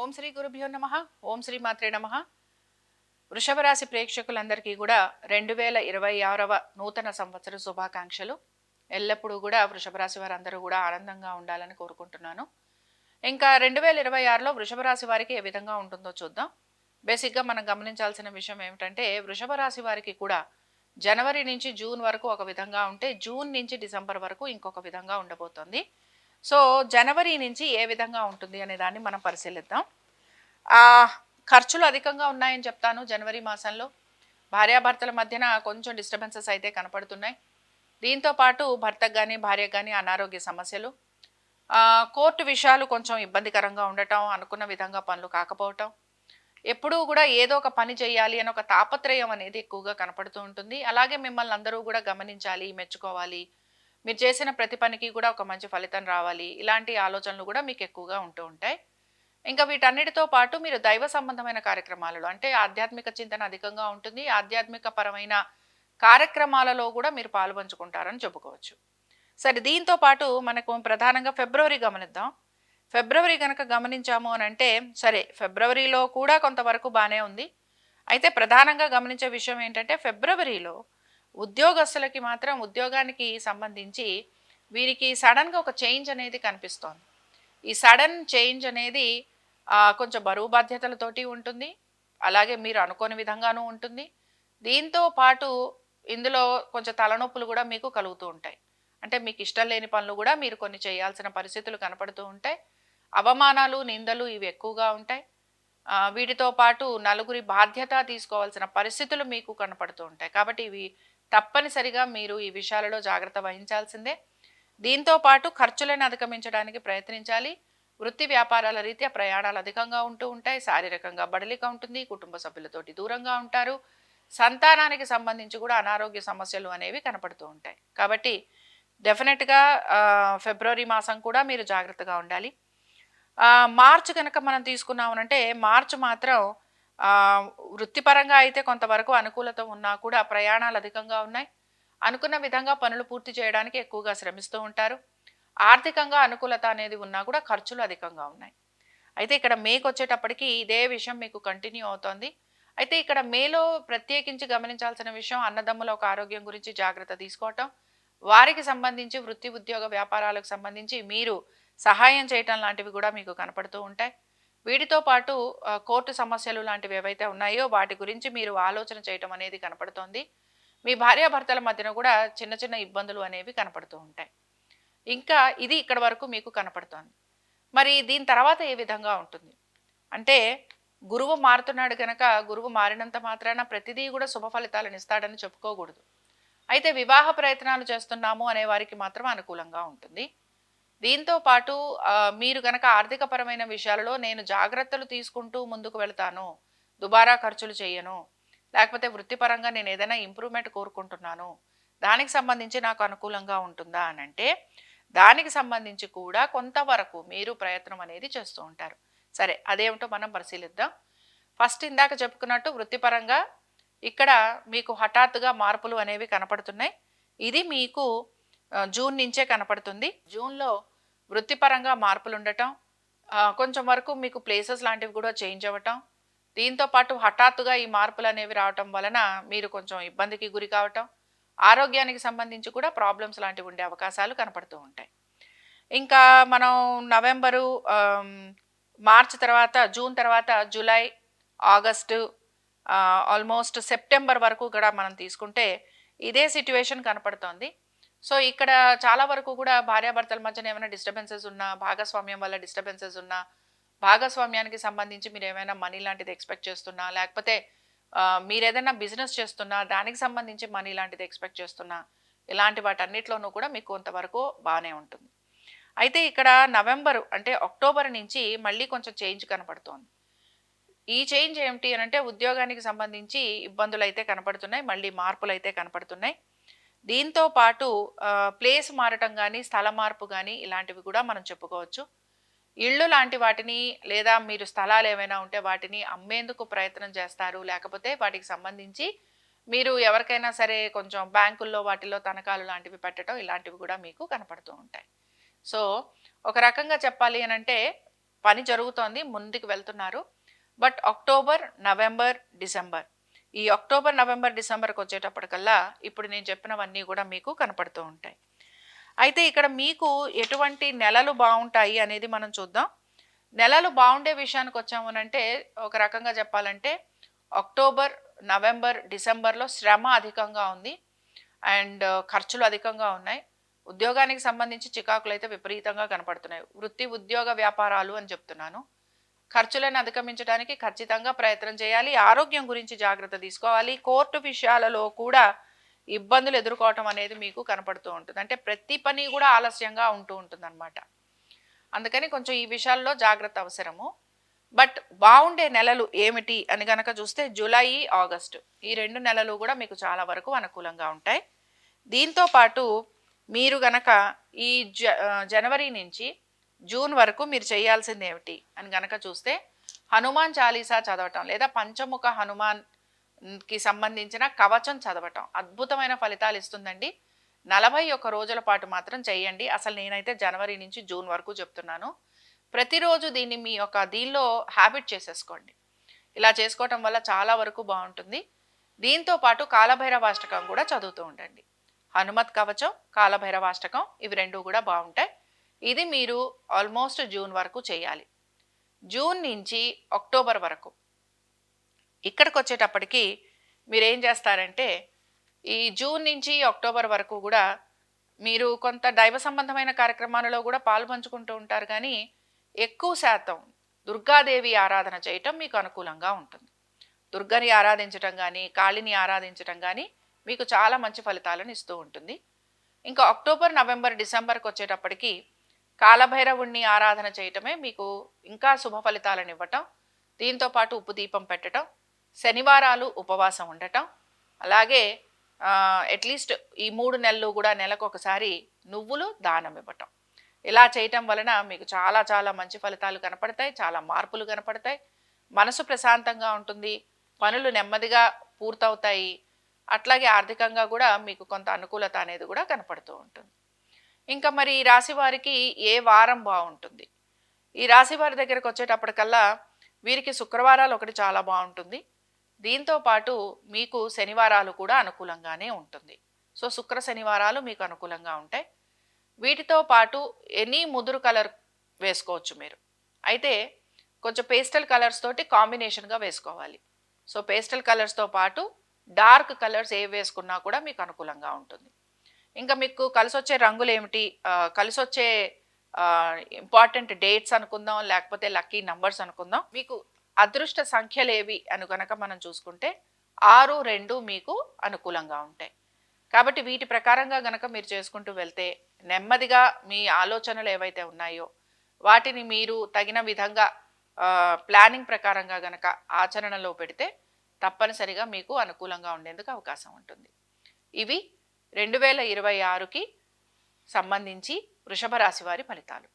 ఓం శ్రీ గురుభ్యో నమః. ఓం శ్రీ మాత్రే నమః. వృషభ రాశి ప్రేక్షకులందరికీ కూడా 2026వ నూతన సంవత్సర శుభాకాంక్షలు. ఎల్లప్పుడూ కూడా వృషభ రాశి వారందరూ కూడా ఆనందంగా ఉండాలని కోరుకుంటున్నాను. ఇంకా 2026లో వృషభ రాశి వారికి ఏ విధంగా ఉంటుందో చూద్దాం. బేసిక్గా మనం గమనించాల్సిన విషయం ఏమిటంటే వృషభ రాశి వారికి కూడా జనవరి నుంచి జూన్ వరకు ఒక విధంగా ఉంటే జూన్ నుంచి డిసెంబర్ వరకు ఇంకొక విధంగా ఉండబోతోంది. సో జనవరి నుంచి ఏ విధంగా ఉంటుంది అనే దాన్ని మనం పరిశీలిద్దాం. ఆ ఖర్చులు అధికంగా ఉన్నాయని చెప్తాను. జనవరి మాసంలో భార్యాభర్తల మధ్యన కొంచెం డిస్టర్బెన్సెస్ అయితే కనపడుతున్నాయి. దీంతో పాటు భర్తకు కానీ భార్యకు కానీ అనారోగ్య సమస్యలు, కోర్టు విషయాలు కొంచెం ఇబ్బందికరంగా ఉండటం, అనుకున్న విధంగా పనులు కాకపోవటం, ఎప్పుడూ కూడా ఏదో ఒక పని చేయాలి అని ఒక తాపత్రయం అనేది ఎక్కువగా కనపడుతూ ఉంటుంది. అలాగే మిమ్మల్ని అందరూ కూడా గమనించాలి, మెచ్చుకోవాలి, మీరు చేసిన ప్రతి పనికి కూడా ఒక మంచి ఫలితం రావాలి, ఇలాంటి ఆలోచనలు కూడా మీకు ఎక్కువగా ఉంటూ ఉంటాయి. ఇంకా వీటన్నిటితో పాటు మీరు దైవ సంబంధమైన కార్యక్రమాలలో అంటే ఆధ్యాత్మిక చింతన అధికంగా ఉంటుంది. ఆధ్యాత్మిక పరమైన కార్యక్రమాలలో కూడా మీరు పాలుపంచుకుంటారని చెప్పుకోవచ్చు. సరే, దీంతో పాటు మనకు ప్రధానంగా ఫిబ్రవరి గమనిద్దాం. ఫిబ్రవరి కనుక గమనించాము అని అంటే సరే, ఫిబ్రవరిలో కూడా కొంతవరకు బాగానే ఉంది. అయితే ప్రధానంగా గమనించే విషయం ఏంటంటే ఫిబ్రవరిలో ఉద్యోగస్తులకి మాత్రం ఉద్యోగానికి సంబంధించి వీరికి సడన్గా ఒక చేంజ్ అనేది కనిపిస్తోంది. ఈ సడన్ చేంజ్ అనేది కొంచెం బరువు బాధ్యతలతోటి ఉంటుంది. అలాగే మీరు అనుకోని విధంగానూ ఉంటుంది. దీంతో పాటు ఇందులో కొంచెం తలనొప్పులు కూడా మీకు కలుగుతూ ఉంటాయి. అంటే మీకు ఇష్టం లేని పనులు కూడా మీరు కొన్ని చేయాల్సిన పరిస్థితులు కనపడుతూ ఉంటాయి. అవమానాలు, నిందలు ఇవి ఎక్కువగా ఉంటాయి. వీటితో పాటు నలుగురి బాధ్యత తీసుకోవాల్సిన పరిస్థితులు మీకు కనపడుతూ ఉంటాయి. కాబట్టి ఇవి తప్పనిసరిగా మీరు ఈ విషయాలలో జాగ్రత్త వహించాల్సిందే. దీంతో పాటు ఖర్చులను అధిగమించడానికి ప్రయత్నించాలి. వృత్తి వ్యాపారాల రీత్యా ప్రయాణాలు అధికంగా ఉంటూ ఉంటాయి. శారీరకంగా బడలిక ఉంటుంది. కుటుంబ సభ్యులతోటి దూరంగా ఉంటారు. సంతానానికి సంబంధించి కూడా అనారోగ్య సమస్యలు అనేవి కనపడుతూ ఉంటాయి. కాబట్టి డెఫినెట్గా ఫిబ్రవరి మాసం కూడా మీరు జాగ్రత్తగా ఉండాలి. మార్చ్ కనుక మనం తీసుకున్నామనంటే మార్చ్ మాత్రం వృత్తిపరంగా అయితే కొంతవరకు అనుకూలత ఉన్నా కూడా ప్రయాణాలు అధికంగా ఉన్నాయి. అనుకున్న విధంగా పనులు పూర్తి చేయడానికి ఎక్కువగా శ్రమిస్తూ ఉంటారు. ఆర్థికంగా అనుకూలత అనేది ఉన్నా కూడా ఖర్చులు అధికంగా ఉన్నాయి. అయితే ఇక్కడ మేకు వచ్చేటప్పటికి ఇదే విషయం మీకు కంటిన్యూ అవుతోంది. అయితే ఇక్కడ మేలో ప్రత్యేకించి గమనించాల్సిన విషయం అన్నదమ్ముల ఒక ఆరోగ్యం గురించి జాగ్రత్త తీసుకోవటం, వారికి సంబంధించి వృత్తి ఉద్యోగ వ్యాపారాలకు సంబంధించి మీరు సహాయం చేయటం లాంటివి కూడా మీకు కనపడుతూ ఉంటాయి. వీటితో పాటు కోర్టు సమస్యలు లాంటివి ఏవైతే ఉన్నాయో వాటి గురించి మీరు ఆలోచన చేయటం అనేది కనపడుతోంది. మీ భార్యాభర్తల మధ్యన కూడా చిన్న చిన్న ఇబ్బందులు అనేవి కనపడుతూ ఉంటాయి. ఇంకా ఇది ఇక్కడ వరకు మీకు కనపడుతోంది. మరి దీని తర్వాత ఏ విధంగా ఉంటుంది అంటే గురువు మారుతున్నాడు కనుక గురువు మారినంత మాత్రాన ప్రతిదీ కూడా శుభ ఫలితాలను ఇస్తాడని చెప్పుకోకూడదు. అయితే వివాహ ప్రయత్నాలు చేస్తున్నాము అనే వారికి మాత్రం అనుకూలంగా ఉంటుంది. దీంతో పాటు మీరు కనుక ఆర్థిక పరమైన విషయాలలో నేను జాగ్రత్తలు తీసుకుంటూ ముందుకు వెళ్తాను, దుబారా ఖర్చులు చేయను, లేకపోతే వృత్తిపరంగా నేను ఏదైనా ఇంప్రూవ్మెంట్ కోరుకుంటున్నాను, దానికి సంబంధించి నాకు అనుకూలంగా ఉంటుందా అని అంటే దానికి సంబంధించి కూడా కొంతవరకు మీరు ప్రయత్నం అనేది చేస్తూ ఉంటారు. సరే, అదేమిటో మనం పరిశీలిద్దాం. ఫస్ట్ ఇందాక చెప్పుకున్నట్టు వృత్తిపరంగా ఇక్కడ మీకు హఠాత్తుగా మార్పులు అనేవి కనపడుతున్నాయి. ఇది మీకు జూన్ నుంచే కనపడుతుంది. జూన్లో వృత్తిపరంగా మార్పులు ఉండటం, కొంచెం వరకు మీకు ప్లేసెస్ లాంటివి కూడా చేంజ్ అవ్వటం, దీంతో పాటు హఠాత్తుగా ఈ మార్పులు అనేవి రావటం వలన మీరు కొంచెం ఇబ్బందికి గురి కావటం, ఆరోగ్యానికి సంబంధించి కూడా ప్రాబ్లమ్స్ లాంటివి ఉండే అవకాశాలు కనపడుతూ ఉంటాయి. ఇంకా మనం నవంబరు, మార్చ్ తర్వాత జూన్ తర్వాత జూలై, ఆగస్టు, ఆల్మోస్ట్ సెప్టెంబర్ వరకు కూడా మనం తీసుకుంటే ఇదే సిట్యువేషన్ కనపడుతోంది. సో ఇక్కడ చాలా వరకు కూడా భార్యాభర్తల మధ్యన ఏమైనా డిస్టర్బెన్సెస్ ఉన్నా, భాగస్వామ్యం వల్ల డిస్టర్బెన్సెస్ ఉన్నా, భాగస్వామ్యానికి సంబంధించి మీరు ఏమైనా మనీ లాంటిది ఎక్స్పెక్ట్ చేస్తున్నా, లేకపోతే మీరు ఏదైనా బిజినెస్ చేస్తున్నా దానికి సంబంధించి మనీ లాంటిది ఎక్స్పెక్ట్ చేస్తున్నా, ఇలాంటి వాటన్నిటిలోనూ కూడా మీకు కొంతవరకు బాగానే ఉంటుంది. అయితే ఇక్కడ నవంబరు అంటే అక్టోబర్ నుంచి మళ్ళీ కొంచెం చేంజ్ కనపడుతోంది. ఈ చేంజ్ ఏమిటి అని అంటే ఉద్యోగానికి సంబంధించి ఇబ్బందులు అయితే కనపడుతున్నాయి, మళ్ళీ మార్పులు అయితే కనపడుతున్నాయి. దీంతో పాటు ప్లేస్ మారటం కానీ, స్థల మార్పు కానీ ఇలాంటివి కూడా మనం చెప్పుకోవచ్చు. ఇళ్ళు లాంటి వాటిని లేదా మీరు స్థలాలు ఏమైనా ఉంటే వాటిని అమ్మేందుకు ప్రయత్నం చేస్తారు, లేకపోతే వాటికి సంబంధించి మీరు ఎవరికైనా సరే కొంచెం బ్యాంకుల్లో వాటిల్లో తనఖాలు లాంటివి పెట్టడం, ఇలాంటివి కూడా మీకు కనపడుతూ ఉంటాయి. సో ఒక రకంగా చెప్పాలి అని అంటే పని జరుగుతోంది, ముందుకు వెళ్తున్నారు. బట్ అక్టోబర్, నవంబర్, డిసెంబర్, ఈ అక్టోబర్, నవంబర్, డిసెంబర్కి వచ్చేటప్పటికల్లా ఇప్పుడు నేను చెప్పినవన్నీ కూడా మీకు కనపడుతూ ఉంటాయి. అయితే ఇక్కడ మీకు ఎటువంటి నెలలు బాగుంటాయి అనేది మనం చూద్దాం. నెలలు బాగుండే విషయానికి వచ్చామనంటే ఒక రకంగా చెప్పాలంటే అక్టోబర్, నవంబర్, డిసెంబర్లో శ్రమ అధికంగా ఉంది అండ్ ఖర్చులు అధికంగా ఉన్నాయి. ఉద్యోగానికి సంబంధించి చికాకులు అయితే విపరీతంగా కనపడుతున్నాయి. వృత్తి, ఉద్యోగ, వ్యాపారాలు అని చెప్తున్నాను. ఖర్చులను అధిగమించడానికి ఖచ్చితంగా ప్రయత్నం చేయాలి. ఆరోగ్యం గురించి జాగ్రత్త తీసుకోవాలి. కోర్టు విషయాలలో కూడా ఇబ్బందులు ఎదుర్కోవటం అనేది మీకు కనపడుతూ ఉంటుంది. అంటే ప్రతి పని కూడా ఆలస్యంగా ఉంటూ ఉంటుంది అనమాట. అందుకని కొంచెం ఈ విషయాల్లో జాగ్రత్త అవసరము. బట్ బాగుండే నెలలు ఏమిటి అని గనక చూస్తే జూలై, ఆగస్టు, ఈ 2 నెలలు కూడా మీకు చాలా వరకు అనుకూలంగా ఉంటాయి. దీంతో పాటు మీరు గనక ఈ జనవరి నుంచి జూన్ వరకు మీరు చేయాల్సింది ఏమిటి అని గనక చూస్తే హనుమాన్ చాలీసా చదవటం లేదా పంచముఖ హనుమాన్కి సంబంధించిన కవచం చదవటం అద్భుతమైన ఫలితాలు ఇస్తుందండి. 41 రోజుల పాటు మాత్రం చేయండి. అసలు నేనైతే జనవరి నుంచి జూన్ వరకు చెప్తున్నాను. ప్రతిరోజు దీన్ని మీ యొక్క దీనిలో హ్యాబిట్ చేసేసుకోండి. ఇలా చేసుకోవటం వల్ల చాలా వరకు బాగుంటుంది. దీంతో పాటు కాలభైరవాష్టకం కూడా చదువుతూ ఉండండి. హనుమత్ కవచం, కాలభైరవాష్టకం, ఇవి 2 కూడా బాగుంటాయి. ఇది మీరు ఆల్మోస్ట్ జూన్ వరకు చేయాలి. జూన్ నుంచి అక్టోబర్ వరకు ఇక్కడికి వచ్చేటప్పటికి మీరేం చేస్తారంటే ఈ జూన్ నుంచి అక్టోబర్ వరకు కూడా మీరు కొంత దైవ సంబంధమైన కార్యక్రమాలలో కూడా పాల్పంచుకుంటూ ఉంటారు. కానీ ఎక్కువ శాతం దుర్గాదేవి ఆరాధన చేయటం మీకు అనుకూలంగా ఉంటుంది. దుర్గని ఆరాధించటం కానీ, కాళిని ఆరాధించటం కానీ మీకు చాలా మంచి ఫలితాలను ఇస్తూ ఉంటుంది. ఇంకా అక్టోబర్, నవంబర్, డిసెంబర్కి వచ్చేటప్పటికి కాలభైరవుణ్ణి ఆరాధన చేయటమే మీకు ఇంకా శుభ ఫలితాలను ఇవ్వటం. దీంతోపాటు ఉప్పు దీపం పెట్టడం, శనివారాలు ఉపవాసం ఉండటం, అలాగే అట్లీస్ట్ ఈ 3 నెలలు కూడా నెలకు ఒకసారి నువ్వులు దానం ఇవ్వటం. ఇలా చేయటం వలన మీకు చాలా చాలా మంచి ఫలితాలు కనపడతాయి, చాలా మార్పులు కనపడతాయి. మనసు ప్రశాంతంగా ఉంటుంది, పనులు నెమ్మదిగా పూర్తవుతాయి. అట్లాగే ఆర్థికంగా కూడా మీకు కొంత అనుకూలత అనేది కూడా కనపడుతూ ఉంటుంది. ఇంకా మరి ఈ రాశి వారికి ఏ వారం బాగుంటుంది? ఈ రాశి వారి దగ్గరకు వచ్చేటప్పటికల్లా వీరికి శుక్రవారాలు ఒకటి చాలా బాగుంటుంది. దీంతో పాటు మీకు శనివారాలు కూడా అనుకూలంగానే ఉంటుంది. సో శుక్ర శనివారాలు మీకు అనుకూలంగా ఉంటాయి. వీటితో పాటు ఎనీ ముదురు కలర్ వేసుకోవచ్చు మీరు. అయితే కొంచెం పేస్టల్ కలర్స్ తోటి కాంబినేషన్గా వేసుకోవాలి. సో పేస్టల్ కలర్స్తో పాటు డార్క్ కలర్స్ ఏ వేసుకున్నా కూడా మీకు అనుకూలంగా ఉంటుంది. ఇంకా మీకు కలిసి వచ్చే రంగులు ఏమిటి, కలిసి వచ్చే ఇంపార్టెంట్ డేట్స్ అనుకుందాం, లేకపోతే లక్కీ నంబర్స్ అనుకుందాం. మీకు అదృష్ట సంఖ్యలు ఏవి అని కనుక మనం చూసుకుంటే 6, 2 మీకు అనుకూలంగా ఉంటాయి. కాబట్టి వీటి ప్రకారంగా గనక మీరు చేసుకుంటూ వెళ్తే నెమ్మదిగా మీ ఆలోచనలు ఏవైతే ఉన్నాయో వాటిని మీరు తగిన విధంగా ప్లానింగ్ ప్రకారంగా గనక ఆచరణలో పెడితే తప్పనిసరిగా మీకు అనుకూలంగా ఉండేందుకు అవకాశం ఉంటుంది. ఇవి 2026కి సంబంధించి వృషభ రాశి వారి ఫలితాలు.